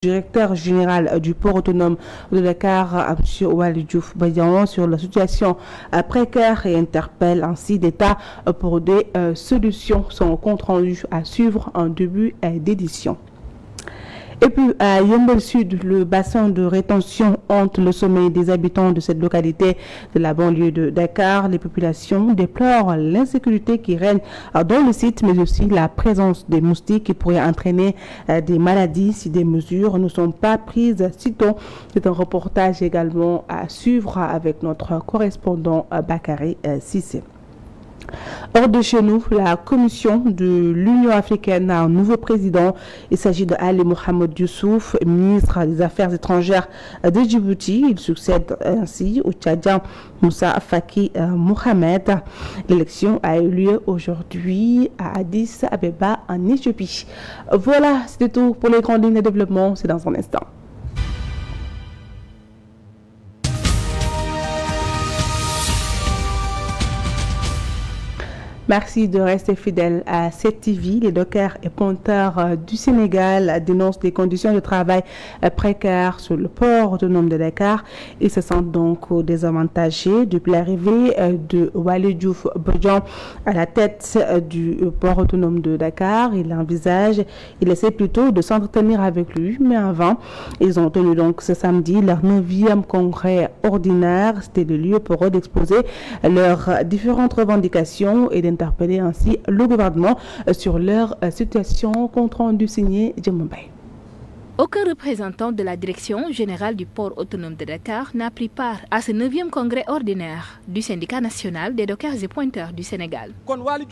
Directeur général du port autonome de Dakar, M. Waly Diouf Bodian, sur la situation précaire et interpelle ainsi d'État pour des solutions. Son compte rendu à suivre en début d'édition. Et puis à Yeumbeul Sud, le bassin de rétention hante le sommeil des habitants de cette localité de la banlieue de Dakar. Les populations déplorent l'insécurité qui règne dans le site, mais aussi la présence des moustiques qui pourraient entraîner des maladies si des mesures ne sont pas prises sitôt. C'est un reportage également à suivre avec notre correspondant Bakary Sissé. Hors de chez nous, la commission de l'Union africaine a un nouveau président. Il s'agit de Ali Mohamed Youssouf, ministre des Affaires étrangères de Djibouti. Il succède ainsi au Tchadien Moussa Faki Mohamed. L'élection a eu lieu aujourd'hui à Addis Abeba en Éthiopie. Voilà, c'était tout pour les grandes lignes de développement. C'est dans un instant. Merci de rester fidèle à cette TV. Les dockers et ponteurs du Sénégal dénoncent des conditions de travail précaires sur le port autonome de Dakar. Ils se sentent donc désavantagés depuis l'arrivée de Waly Diouf Bodian à la tête du port autonome de Dakar. Il essaie plutôt de s'entretenir avec lui, mais avant, ils ont tenu donc ce samedi leur 9e congrès ordinaire. C'était le lieu pour eux d'exposer leurs différentes revendications et d'interpeller ainsi le gouvernement sur leur situation. Compte rendu signé Djemambay. Aucun représentant de la direction générale du port autonome de Dakar n'a pris part à ce 9e congrès ordinaire du syndicat national des dockers et pointeurs du Sénégal. Waly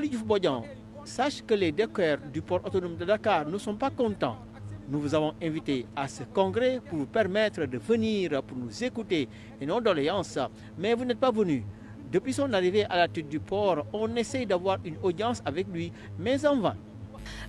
Diouf Bodian, sache que les dockers du port autonome de Dakar ne sont pas contents. Nous vous avons invité à ce congrès pour vous permettre de venir, pour nous écouter et nos doléances, mais vous n'êtes pas venus. Depuis son arrivée à la tête du port, on essaye d'avoir une audience avec lui, mais en vain.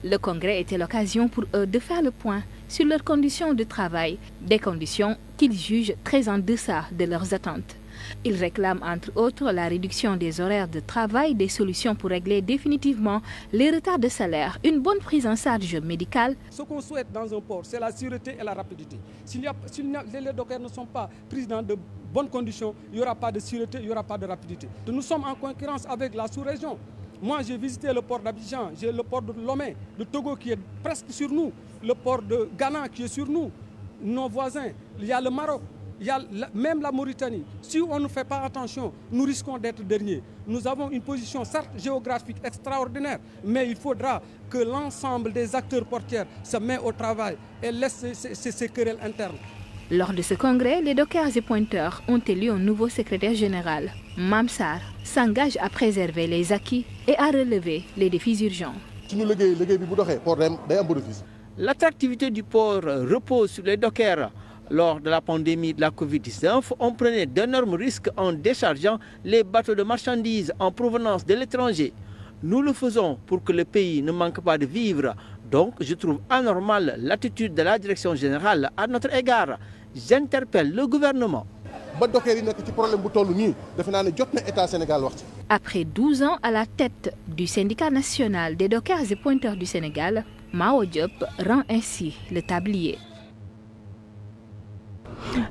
Le congrès était l'occasion pour eux de faire le point sur leurs conditions de travail, des conditions qu'ils jugent très en deçà de leurs attentes. Ils réclament entre autres la réduction des horaires de travail, des solutions pour régler définitivement les retards de salaire, une bonne prise en charge médicale. Ce qu'on souhaite dans un port, c'est la sûreté et la rapidité. Si les dockers ne sont pas pris dans de bonnes conditions, il n'y aura pas de sûreté, il n'y aura pas de rapidité. Nous sommes en concurrence avec la sous-région. Moi, j'ai visité le port d'Abidjan, j'ai le port de Lomé, le Togo qui est presque sur nous, le port de Ghana qui est sur nous, nos voisins, il y a le Maroc. Il y a même la Mauritanie. Si on ne fait pas attention, nous risquons d'être derniers. Nous avons une position certes géographique extraordinaire, mais il faudra que l'ensemble des acteurs portiers se mettent au travail et laissent ces querelles internes. Lors de ce congrès, les dockers et pointeurs ont élu un nouveau secrétaire général. Mamsar s'engage à préserver les acquis et à relever les défis urgents. L'attractivité du port repose sur les dockers. Lors de la pandémie de la Covid-19, on prenait d'énormes risques en déchargeant les bateaux de marchandises en provenance de l'étranger. Nous le faisons pour que le pays ne manque pas de vivres. Donc, je trouve anormale l'attitude de la direction générale à notre égard. J'interpelle le gouvernement. Après 12 ans à la tête du syndicat national des dockers et pointeurs du Sénégal, Mao Diop rend ainsi le tablier.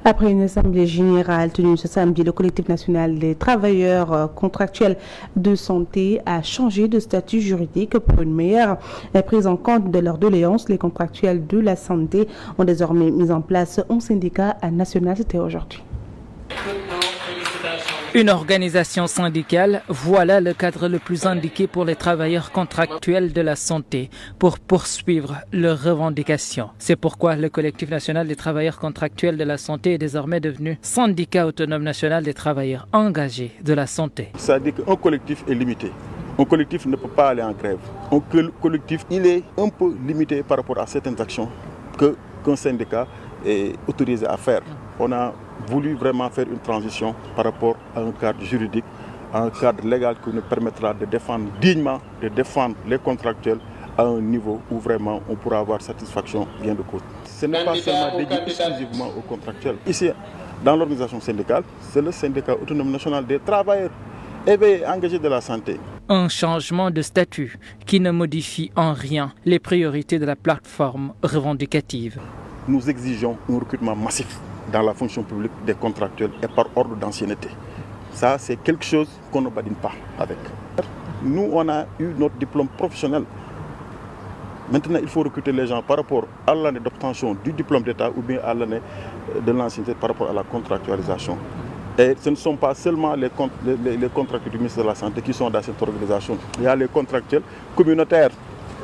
Après une assemblée générale tenue ce samedi, le collectif national des travailleurs contractuels de santé a changé de statut juridique pour une meilleure prise en compte de leurs doléances. Les contractuels de la santé ont désormais mis en place un syndicat national. C'était aujourd'hui. Une organisation syndicale, voilà le cadre le plus indiqué pour les travailleurs contractuels de la santé pour poursuivre leurs revendications. C'est pourquoi le collectif national des travailleurs contractuels de la santé est désormais devenu syndicat autonome national des travailleurs engagés de la santé. Ça dit qu'un collectif est limité. Un collectif ne peut pas aller en grève. Un collectif, il est un peu limité par rapport à certaines actions qu'un syndicat est autorisé à faire. On a voulu vraiment faire une transition par rapport à un cadre juridique, à un cadre légal qui nous permettra de défendre dignement, de défendre les contractuels à un niveau où vraiment on pourra avoir satisfaction bien de cause. Ce n'est pas seulement dédié exclusivement aux contractuels. Ici, dans l'organisation syndicale, c'est le syndicat autonome national des travailleurs éveillés et engagés de la santé. Un changement de statut qui ne modifie en rien les priorités de la plateforme revendicative. Nous exigeons un recrutement massif dans la fonction publique des contractuels et par ordre d'ancienneté. Ça, c'est quelque chose qu'on ne badine pas avec. Nous, on a eu notre diplôme professionnel. Maintenant, il faut recruter les gens par rapport à l'année d'obtention du diplôme d'État ou bien à l'année de l'ancienneté par rapport à la contractualisation. Et ce ne sont pas seulement les contractuels du ministère de la Santé qui sont dans cette organisation. Il y a les contractuels communautaires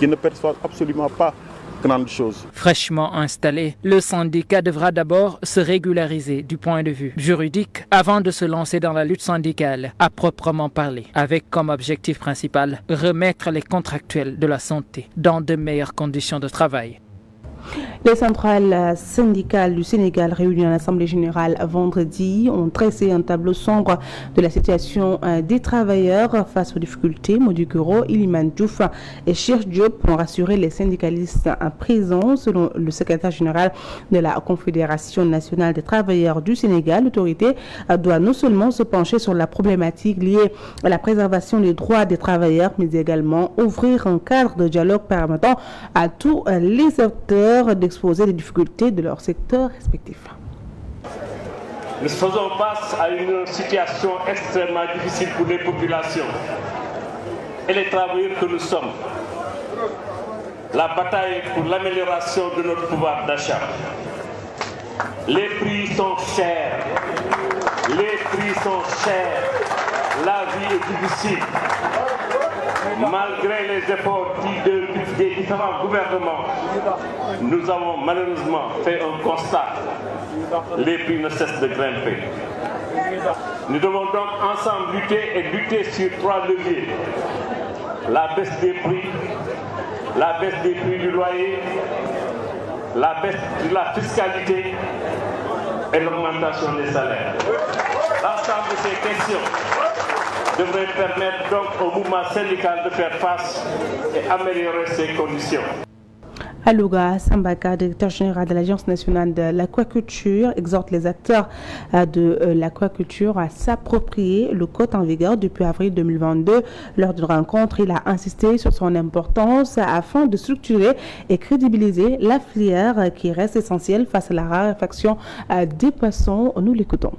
qui ne perçoivent absolument pas grande chose. Fraîchement installé, le syndicat devra d'abord se régulariser du point de vue juridique avant de se lancer dans la lutte syndicale à proprement parler, avec comme objectif principal remettre les contractuels de la santé dans de meilleures conditions de travail. Les centrales syndicales du Sénégal réunies à l'Assemblée générale vendredi ont dressé un tableau sombre de la situation des travailleurs face aux difficultés. Mody Guiro, Iliman Diouf et Cheikh Diop ont rassuré les syndicalistes présents. Selon le secrétaire général de la Confédération nationale des travailleurs du Sénégal, l'autorité doit non seulement se pencher sur la problématique liée à la préservation des droits des travailleurs, mais également ouvrir un cadre de dialogue permettant à tous les acteurs d'exposer les difficultés de leur secteur respectif. Nous faisons face à une situation extrêmement difficile pour les populations et les travailleurs que nous sommes. La bataille pour l'amélioration de notre pouvoir d'achat. Les prix sont chers. Les prix sont chers. La vie est difficile. Malgré les efforts des différents gouvernements, nous avons malheureusement fait un constat. Les prix ne cessent de grimper. Nous devons donc ensemble lutter sur 3 leviers. La baisse des prix du loyer, la baisse de la fiscalité et l'augmentation des salaires. L'ensemble de ces questions devrait permettre donc au mouvement syndical de faire face et améliorer ses conditions. À Louga, Sambaka, directeur général de l'Agence nationale de l'aquaculture, exhorte les acteurs de l'aquaculture à s'approprier le code en vigueur depuis avril 2022. Lors d'une rencontre, il a insisté sur son importance afin de structurer et crédibiliser la filière qui reste essentielle face à la raréfaction des poissons. Nous l'écoutons.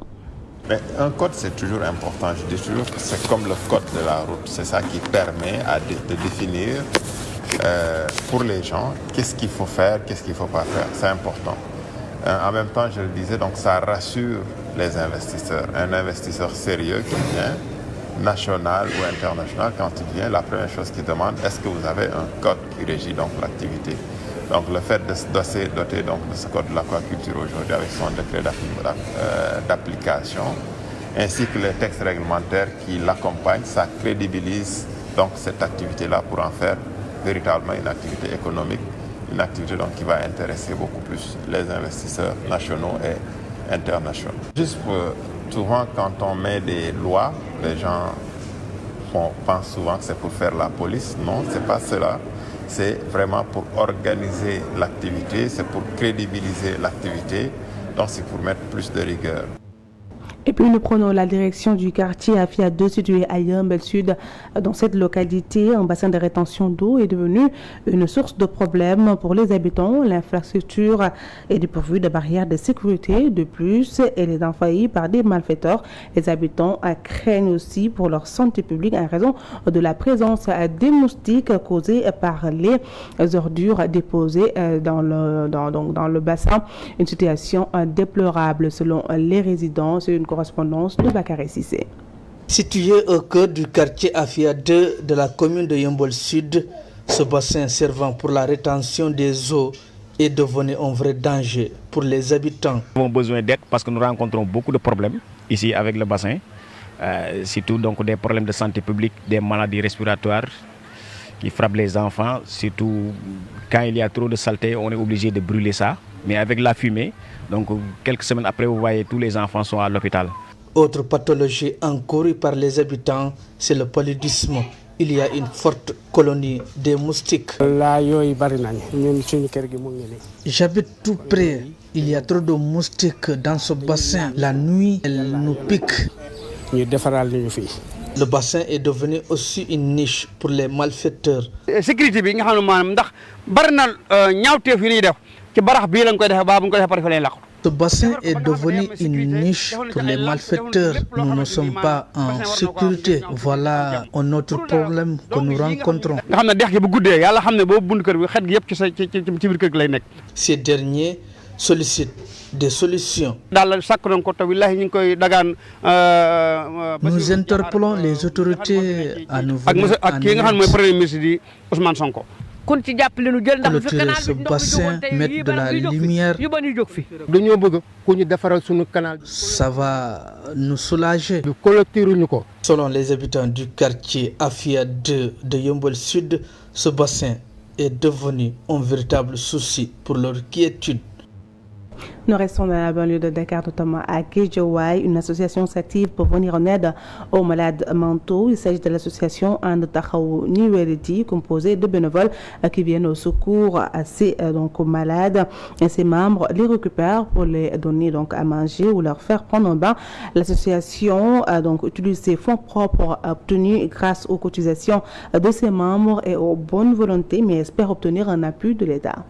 Mais un code, c'est toujours important. Je dis toujours que c'est comme le code de la route. C'est ça qui permet de définir pour les gens qu'est-ce qu'il faut faire, qu'est-ce qu'il ne faut pas faire. C'est important. En même temps, je le disais, donc ça rassure les investisseurs. Un investisseur sérieux qui vient, national ou international, quand il vient, la première chose qu'il demande, est-ce que vous avez un code qui régit donc l'activité? Donc le fait de se doter donc de ce code de l'aquaculture aujourd'hui avec son décret d'application, ainsi que les textes réglementaires qui l'accompagnent, ça crédibilise donc cette activité-là pour en faire véritablement une activité économique, une activité donc qui va intéresser beaucoup plus les investisseurs nationaux et internationaux. Juste pour, souvent quand on met des lois, les gens pensent souvent que c'est pour faire la police. Non, c'est pas cela. C'est vraiment pour organiser l'activité, c'est pour crédibiliser l'activité, donc c'est pour mettre plus de rigueur. Et puis nous prenons la direction du quartier Afia 2 situé à Yeumbeul Sud. Dans cette localité, un bassin de rétention d'eau est devenu une source de problèmes pour les habitants. L'infrastructure est dépourvue de barrières de sécurité. De plus, elle est envahie par des malfaiteurs. Les habitants craignent aussi pour leur santé publique en raison de la présence des moustiques causées par les ordures déposées dans le bassin. Une situation déplorable selon les résidents. C'est une correspondance de Bakary Cissé. Situé au cœur du quartier Afia 2 de la commune de Yeumbeul Sud, ce bassin servant pour la rétention des eaux est devenu un vrai danger pour les habitants. Nous avons besoin d'aide parce que nous rencontrons beaucoup de problèmes ici avec le bassin, surtout donc des problèmes de santé publique, des maladies respiratoires qui frappent les enfants, surtout quand il y a trop de saleté, on est obligé de brûler ça. Mais avec la fumée, donc quelques semaines après, vous voyez, tous les enfants sont à l'hôpital. Autre pathologie encourue par les habitants, c'est le paludisme. Il y a une forte colonie de moustiques. J'habite tout près. Il y a trop de moustiques dans ce bassin. La nuit, elles nous piquent. Le bassin est devenu aussi une niche pour les malfaiteurs. Sécurité bi nga xam ne maanaam ndax bari na ñaawteef yu ñuy def ci barax bii lañ koy defee baa bu ñu koy defee pare fa leen làqu. Ce bassin est devenu une niche pour les malfaiteurs. Nous ne sommes pas en sécurité. Voilà un autre problème que nous rencontrons. nga xam ne dex gi bu guddee yàlla xam ne boobu bunt kër bi xet gi yëpp ci biir kër gi lay nekk. Ces derniers sollicitent des solutions. daal sàkk nañ ko te wallaahi ñu ngi koy dagaan. Nous interpellons les autorités à nous venir ak kii nga xam ne mooy premier ministre di Ousmane Sonko. Clôturer ce bassin, mettre de la lumière, ça va nous soulager. Selon les habitants du quartier Afia 2 de Yeumbeul Sud, ce bassin est devenu un véritable souci pour leur quiétude. Nous restons dans la banlieue de Dakar, notamment à Guédiawaye. Une association s'active pour venir en aide aux malades mentaux. Il s'agit de l'association And Taxawu Ñi Wéradi, composée de bénévoles qui viennent au secours à ces malades. Et ses membres les récupèrent pour les donner à manger ou leur faire prendre un bain. L'association utilise ses fonds propres obtenus grâce aux cotisations de ses membres et aux bonnes volontés, mais espère obtenir un appui de l'État.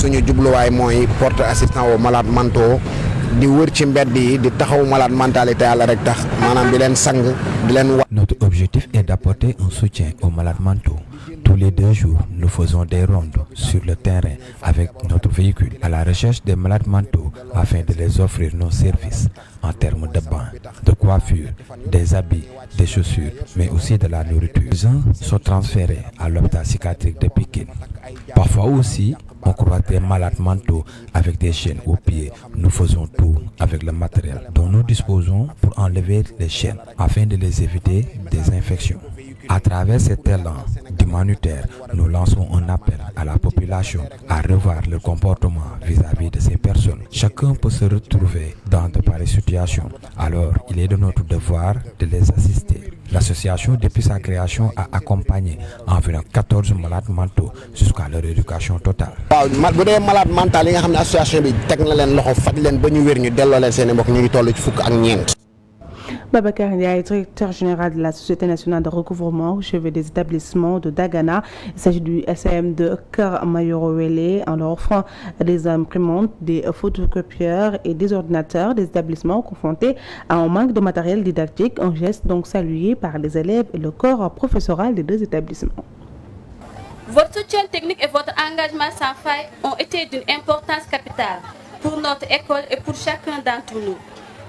suñu jubluwaay mooy porte assistant aux malades mentaux di wër ci mbedd yi di taxaw malade mentalité yàlla rek tax maanaam di leen sang di leen wax. Notre objectif est d'apporter un soutien aux malades mentaux. Tous les 2 jours, nous faisons des rondes sur le terrain avec notre véhicule à la recherche des malades mentaux afin de les offrir nos services en termes de bains, de coiffure, des habits, des chaussures, mais aussi de la nourriture. Les uns sont transférés à l'hôpital psychiatrique de Pikine. Parfois aussi, on croit des malades mentaux avec des chaînes aux pieds. Nous faisons tout avec le matériel dont nous disposons pour enlever les chaînes afin de les éviter des infections. À travers cet élan d'humanitaire, nous lançons un appel à la population à revoir leur comportement vis-à-vis de ces personnes. Chacun peut se retrouver dans de pareilles situations. Alors, il est de notre devoir de les assister. L'association, depuis sa création, a accompagné environ 14 malades mentaux jusqu'à leur éducation totale. waaw bu dee malade mental yi nga xam ne association bi teg na leen loxo faj leen ba ñu wér ñu delloo leen seen i mbokk ñu ngi toll ci fukk ak ñeent. Babacar Ndiaye, directeur général de la Société nationale de recouvrement au chevet des établissements de Dagana. Il s'agit du SM de Kër Mayoro-Wele en leur offrant des imprimantes, des photocopieurs et des ordinateurs des établissements confrontés à un manque de matériel didactique, un geste donc salué par les élèves et le corps professoral des 2 établissements. Votre soutien technique et votre engagement sans faille ont été d'une importance capitale pour notre école et pour chacun d'entre nous.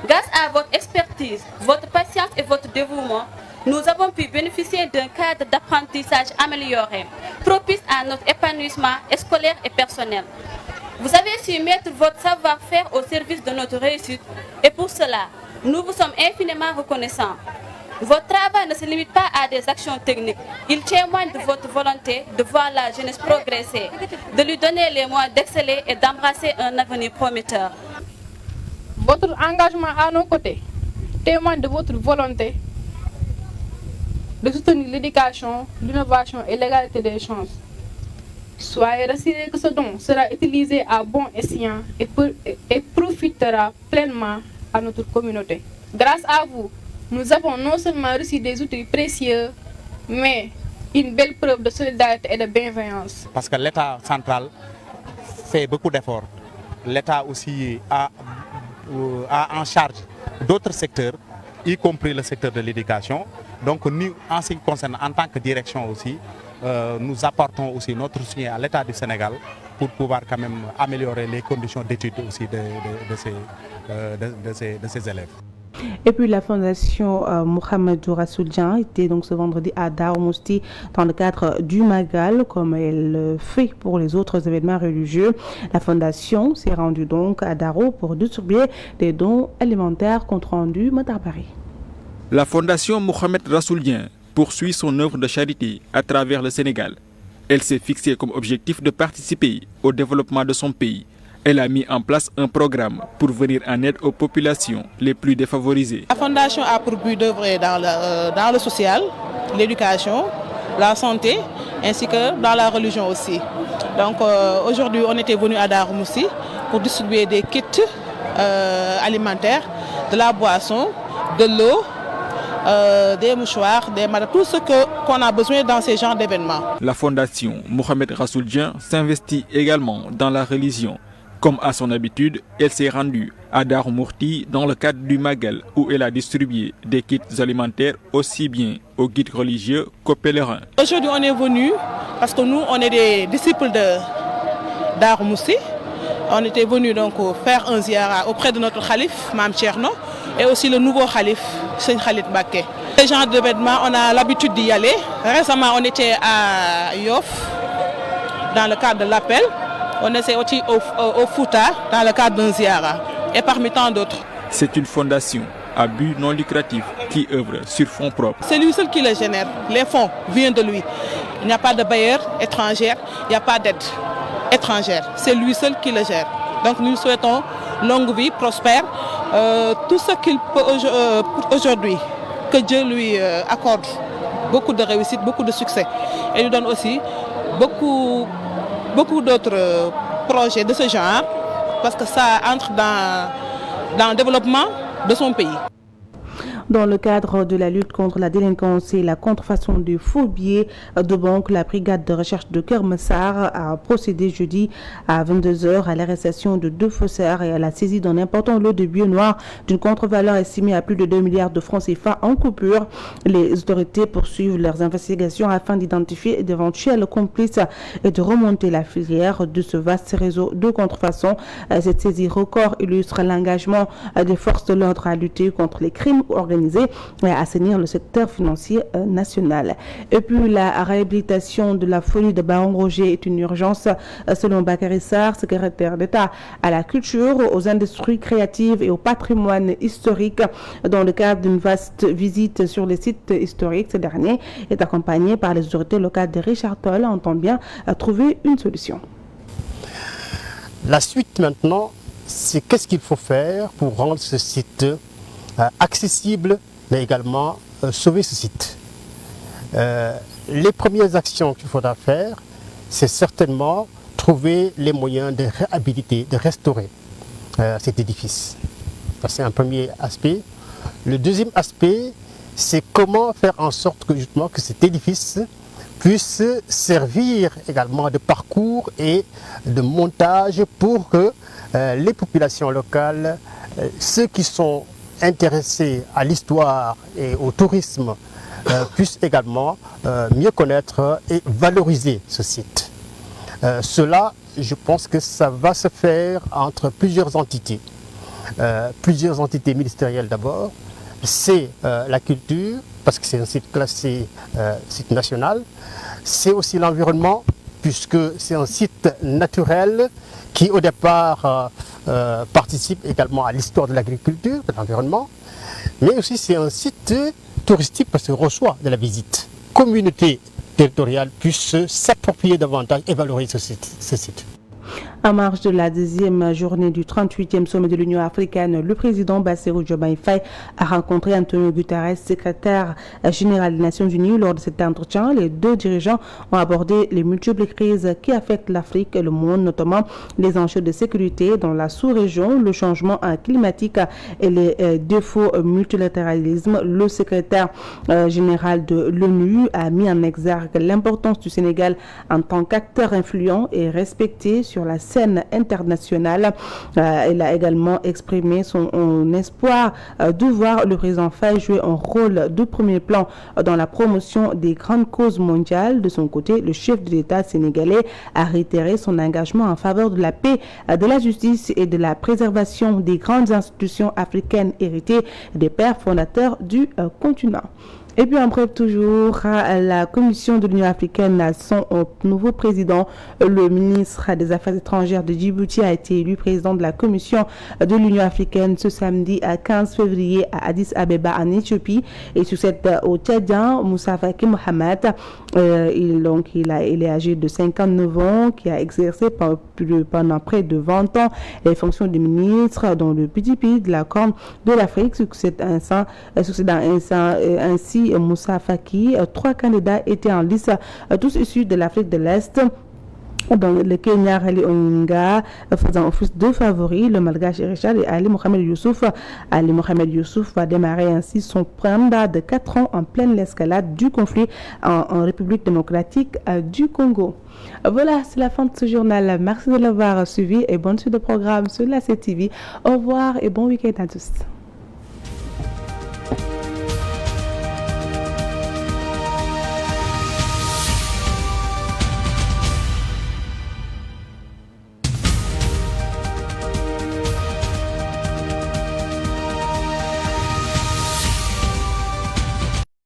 Grâce à votre expertise, votre patience et votre dévouement, nous avons pu bénéficier d'un cadre d'apprentissage amélioré, propice à notre épanouissement scolaire et personnel. Vous avez su mettre votre savoir-faire au service de notre réussite et pour cela, nous vous sommes infiniment reconnaissants. Votre travail ne se limite pas à des actions techniques. Il témoigne de votre volonté de voir la jeunesse progresser, de lui donner les moyens d'exceller et d'embrasser un avenir prometteur. Votre engagement à nos côtés témoigne de votre volonté de soutenir l'éducation, l'innovation et l'égalité des chances. Soyez rassurés que ce don sera utilisé à bon escient et profitera pleinement à notre communauté. Grâce à vous, nous avons non seulement reçu des outils précieux, mais une belle preuve de solidarité et de bienveillance. Parce que l'État central fait beaucoup d'efforts. L'État aussi a en charge d'autres secteurs, y compris le secteur de l'éducation. Donc nous, en ce qui concerne en tant que direction aussi, nous apportons aussi notre soutien à l'État du Sénégal pour pouvoir quand même améliorer les conditions d'études aussi de ces élèves. Et puis la fondation Mouhamadou Rassoul-Dian était donc ce vendredi à Darou Mouhty dans le cadre du Magal, comme elle le fait pour les autres événements religieux. La fondation s'est rendue donc à Darou pour distribuer des dons alimentaires compte rendu Matarbari. La fondation Mohamed Rassoul-Dian poursuit son œuvre de charité à travers le Sénégal. Elle s'est fixée comme objectif de participer au développement de son pays. Elle a mis en place un programme pour venir en aide aux populations les plus défavorisées. La fondation a pour but d'œuvrer dans le social, l'éducation, la santé, ainsi que dans la religion aussi. Donc aujourd'hui, on était venu à Darou Mouhty pour distribuer des kits alimentaires, de la boisson, de l'eau des mouchoirs, des malades, tout ce qu'on a besoin dans ces genres d'événements. La fondation Mohamed Rassoul-Dieng s'investit également dans la religion. Comme à son habitude, elle s'est rendue à Darou Mourti dans le cadre du Magal où elle a distribué des kits alimentaires aussi bien aux guides religieux qu'aux pèlerins. Aujourd'hui, on est venu parce que nous, on est des disciples de Darou Moussi. On était venus donc faire un ziara auprès de notre calife, Mam Tcherno, et aussi le nouveau calife, Seigne Khalid Baké. Ces genres d'événements, on a l'habitude d'y aller. Récemment, on était à Yoff dans le cadre de l'appel. On essaie aussi au Fouta dans le cadre d'un ziara et parmi tant d'autres. C'est une fondation à but non lucratif qui œuvre sur fonds propres. C'est lui seul qui les génère. Les fonds viennent de lui. Il n'y a pas de bailleur étranger, il n'y a pas d'aide étrangère. C'est lui seul qui le gère. Donc nous souhaitons longue vie, prospère, tout ce qu'il peut aujourd'hui. Que Dieu lui accorde beaucoup de réussite, beaucoup de succès. Et lui donne aussi beaucoup d'autres projets de ce genre, parce que ça entre dans le développement de son pays. Dans le cadre de la lutte contre la délinquance et la contrefaçon de faux billets de banque, la brigade de recherche de Keur Massar a procédé jeudi à 22h à l'arrestation de 2 faussaires et à la saisie d'un important lot de billets noirs d'une contre-valeur estimée à plus de 2 milliards de francs CFA en coupure. Les autorités poursuivent leurs investigations afin d'identifier d'éventuels complices et de remonter la filière de ce vaste réseau de contrefaçon. Cette saisie record illustre l'engagement des forces de l'ordre à lutter contre les crimes organisés et à assainir le secteur financier national. Et puis la réhabilitation de la folie de Baron Roger est une urgence selon Bakary Sarr, secrétaire d'État à la culture, aux industries créatives et au patrimoine historique. Dans le cadre d'une vaste visite sur les sites historiques, ce dernier est accompagné par les autorités locales de Richard Toll, entend bien trouver une solution. La suite maintenant, c'est qu'est-ce qu'il faut faire pour rendre ce site accessible, mais également sauver ce site. Les premières actions qu'il faudra faire, c'est certainement trouver les moyens de réhabiliter, de restaurer cet édifice. C'est un premier aspect. Le deuxième aspect, c'est comment faire en sorte que justement que cet édifice puisse servir également de parcours et de montage pour que les populations locales, ceux qui sont intéressés à l'histoire et au tourisme puissent également mieux connaître et valoriser ce site. Cela, je pense que ça va se faire entre plusieurs entités ministérielles d'abord. C'est la culture, parce que c'est un site classé site national. C'est aussi l'environnement, puisque c'est un site naturel qui au départ participe également à l'histoire de l'agriculture, de l'environnement, mais aussi c'est un site touristique parce qu'il reçoit de la visite. Communauté territoriale puisse s'approprier davantage et valoriser ce site. En marge de la deuxième journée du 38e sommet de l'Union africaine, le président Bassirou Diomaye Faye a rencontré Antonio Guterres, secrétaire général des Nations Unies. Lors de cet entretien, les deux dirigeants ont abordé les multiples crises qui affectent l'Afrique et le monde, notamment les enjeux de sécurité dans la sous-région, le changement climatique et les défauts multilatéralisme. Le secrétaire général de l'ONU a mis en exergue l'importance du Sénégal en tant qu'acteur influent et respecté sur la scène internationale. Il a également exprimé son espoir de voir le président Faye jouer un rôle de premier plan dans la promotion des grandes causes mondiales. De son côté, le chef de l'État sénégalais a réitéré son engagement en faveur de la paix, de la justice et de la préservation des grandes institutions africaines héritées des pères fondateurs du continent. Et puis en bref, toujours, la Commission de l'Union africaine a son nouveau président. Le ministre des Affaires étrangères de Djibouti a été élu président de la Commission de l'Union africaine ce samedi à 15 février à Addis Abeba en Éthiopie et succède au Tchadien Moussa Faki Mohamed. Il est âgé de 59 ans, qui a exercé pendant près de 20 ans les fonctions de ministre dans le petit pays de la Corne de l'Afrique, succédant ainsi Moussa Faki. 3 candidats étaient en lice, tous issus de l'Afrique de l'Est. Dans le Kenya, Ali Onga faisant office de favori, le Malgache Richard et Ali Mohamed Youssouf. Ali Mohamed Youssouf va démarrer ainsi son mandat de 4 ans en pleine escalade du conflit en République démocratique du Congo. Voilà, c'est la fin de ce journal. Merci de l'avoir suivi et bonne suite de programme sur la CTV. Au revoir et bon week-end à tous.